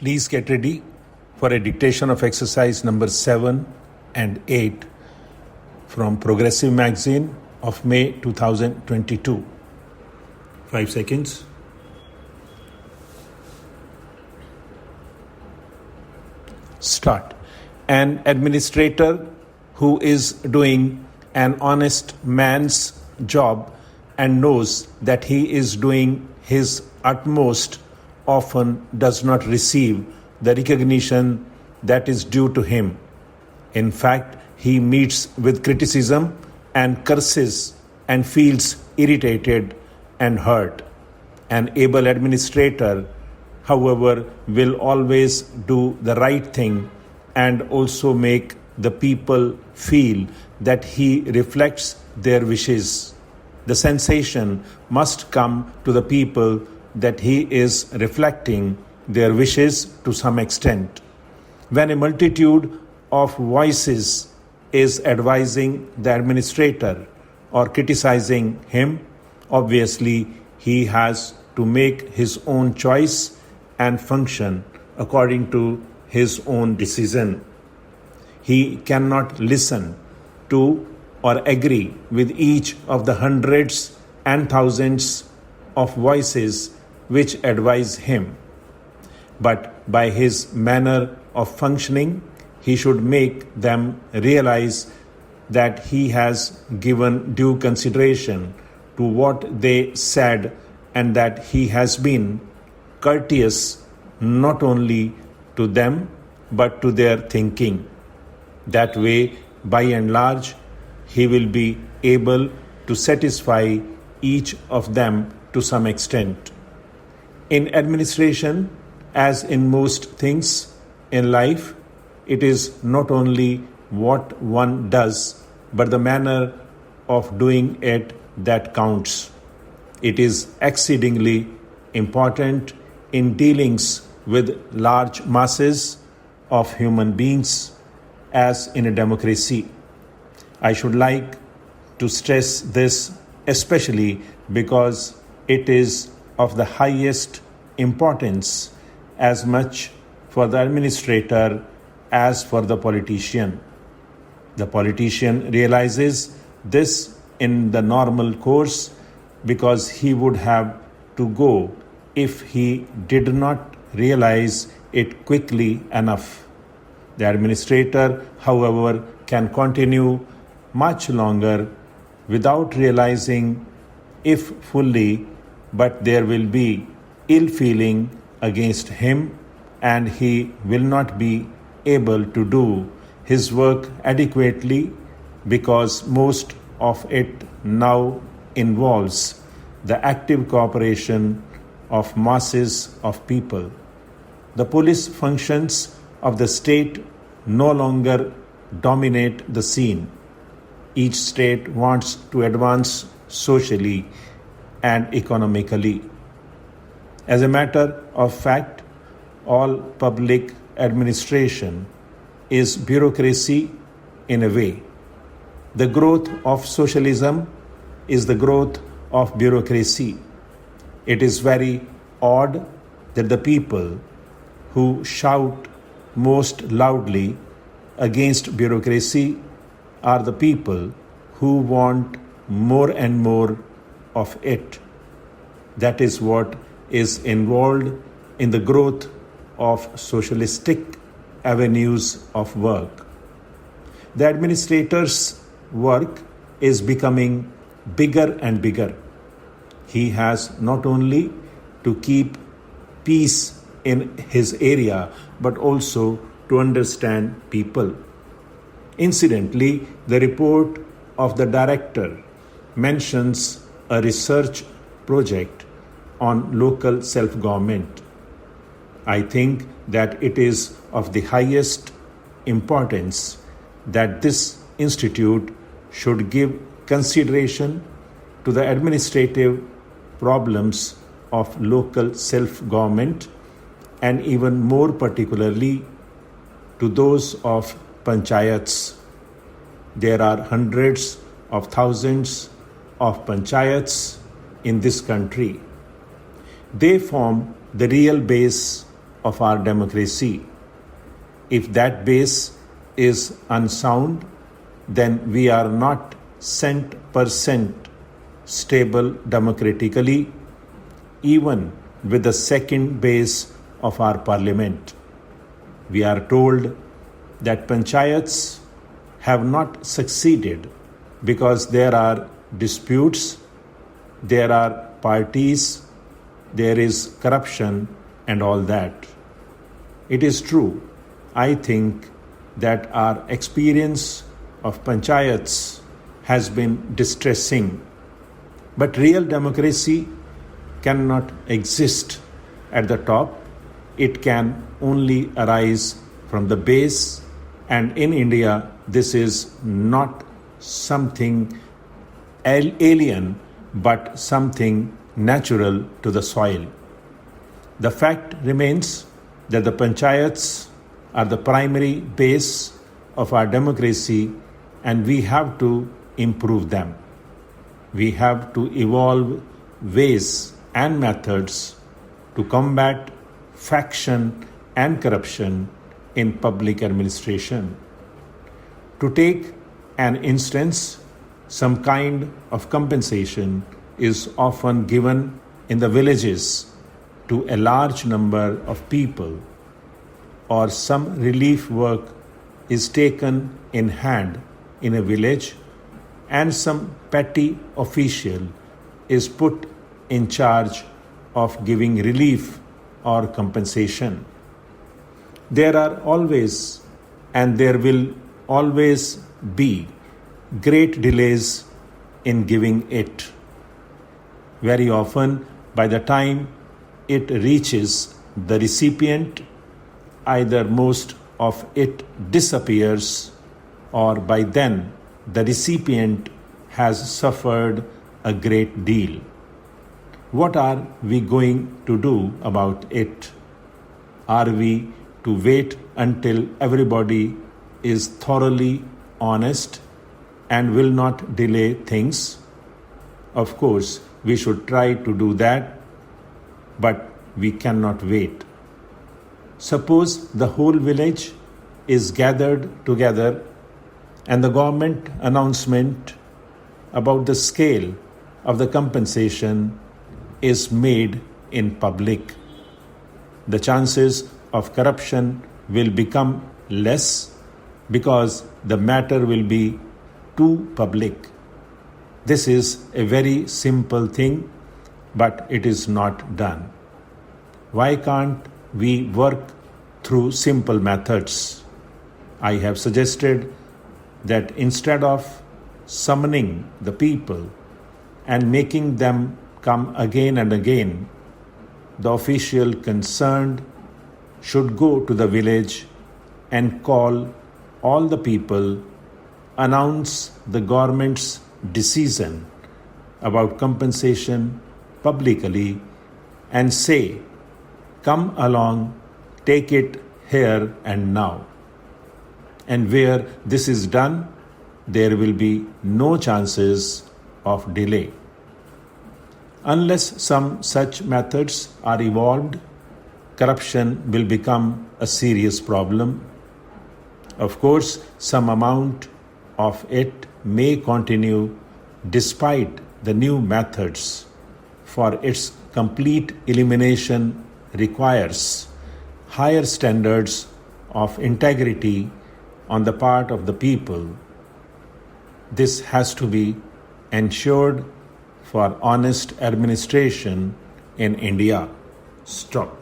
Please get ready for a dictation of exercise number 7 and 8 from Progressive Magazine of May 2022. 5 seconds. Start. An administrator who is doing an honest man's job and knows that he is doing his utmost often does not receive the recognition that is due to him. In fact, he meets with criticism and curses and feels irritated and hurt. An able administrator, however, will always do the right thing and also make the people feel that he reflects their wishes. The sensation must come to the people that he is reflecting their wishes to some extent. When a multitude of voices is advising the administrator or criticizing him, obviously he has to make his own choice and function according to his own decision. He cannot listen to or agree with each of the hundreds and thousands of voices which advise him. But by his manner of functioning, he should make them realize that he has given due consideration to what they said and that he has been courteous not only to them but to their thinking. That way, by and large, he will be able to satisfy each of them to some extent. In administration, as in most things in life, it is not only what one does, but the manner of doing it that counts. It is exceedingly important in dealings with large masses of human beings, as in a democracy. I should like to stress this especially because it is of the highest importance as much for the administrator as for the politician. The politician realizes this in the normal course because he would have to go if he did not realize it quickly enough. The administrator, however, can continue much longer without realizing if fully, but there will be ill feeling against him and he will not be able to do his work adequately because most of it now involves the active cooperation of masses of people. The police functions of the state no longer dominate the scene. Each state wants to advance socially and economically. As a matter of fact, all public administration is bureaucracy in a way. The growth of socialism is the growth of bureaucracy. It is very odd that the people who shout most loudly against bureaucracy are the people who want more and more of it. That is what is involved in the growth of socialistic avenues of work. The administrator's work is becoming bigger and bigger. He has not only to keep peace in his area, but also to understand people. Incidentally, the report of the director mentions a research project on local self-government. I think that it is of the highest importance that this institute should give consideration to the administrative problems of local self-government and even more particularly to those of panchayats. There are hundreds of thousands of panchayats in this country. They form the real base of our democracy. If that base is unsound, then we are not cent% stable democratically, even with the second base of our parliament. We are told that panchayats have not succeeded because there are disputes, there are parties, there is corruption and all that. It is true. I think that our experience of panchayats has been distressing. But real democracy cannot exist at the top. It can only arise from the base. And in India, this is not something alien, but something natural to the soil. The fact remains that the panchayats are the primary base of our democracy, and we have to improve them. We have to evolve ways and methods to combat faction and corruption in public administration. To take an instance, some kind of compensation is often given in the villages to a large number of people, or some relief work is taken in hand in a village, and some petty official is put in charge of giving relief or compensation. There are always and there will always be great delays in giving it. Very often, by the time it reaches the recipient, either most of it disappears, or by then the recipient has suffered a great deal. What are we going to do about it? Are we to wait until everybody is thoroughly honest and will not delay things? Of course, we should try to do that, but we cannot wait. Suppose the whole village is gathered together and the government announcement about the scale of the compensation is made in public. The chances of corruption will become less because the matter will be too public. This is a very simple thing, but it is not done. Why can't we work through simple methods? I have suggested that instead of summoning the people and making them come again and again, the official concerned should go to the village and call all the people, announce the government's decision about compensation publicly, and say, "Come along, take it here and now." And where this is done, there will be no chances of delay. Unless some such methods are evolved, corruption will become a serious problem. Of course, some amount of it may continue despite the new methods, for its complete elimination requires higher standards of integrity on the part of the people. This has to be ensured for honest administration in India. Stop.